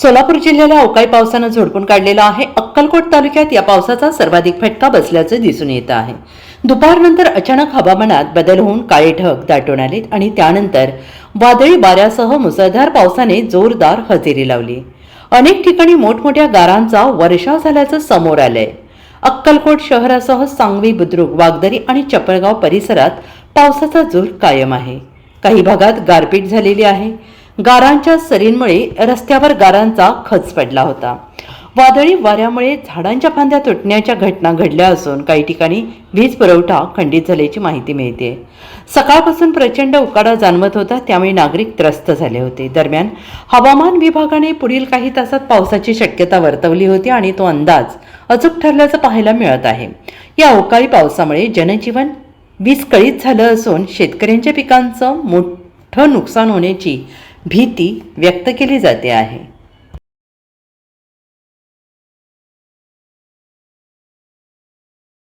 सोलापूर जिल्ह्याला अवकाळी पावसानं झोडपून काढलेला आहे. अक्कलकोट तालुक्यात या पावसाचा सर्वाधिक फटका बसल्याचं दिसून येत आहे. दुपारनंतर अचानक हवामानात बदल होऊन काळे ढग दाटून आले आणि त्यानंतर वादळी वाऱ्यासह मुसळधार पावसाने जोरदार हजेरी लावली. अनेक ठिकाणी मोठमोठ्या गारांचा वर्षाव झाल्याचं समोर आलंय. अक्कलकोट शहरासह सांगवी, बुद्रुक, वागदरी आणि चपळगाव परिसरात पावसाचा जोर कायम आहे. काही भागात गारपीट झालेली आहे. गारांच्या सरींमुळे रस्त्यावर गारांचा खच पडला होता. वादळी वाऱ्यामुळे झाडांच्या फांद्या तुटण्याच्या घटना घडल्या असून काही ठिकाणी वीज पुरवठा खंडित झाल्याची माहिती मिळते. सकाळपासून प्रचंड उकाडा जाणवत होता, त्यामुळे नागरिक त्रस्त झाले होते. दरम्यान हवामान विभागाने पुढील काही तासात पावसाची शक्यता वर्तवली होती आणि तो अंदाज अचूक ठरल्याचं पाहायला मिळत आहे. या अवकाळी पावसामुळे जनजीवन विस्कळीत झालं असून शेतकऱ्यांच्या पिकांचं मोठं नुकसान होण्याची भीती व्यक्त केली जाते आहे.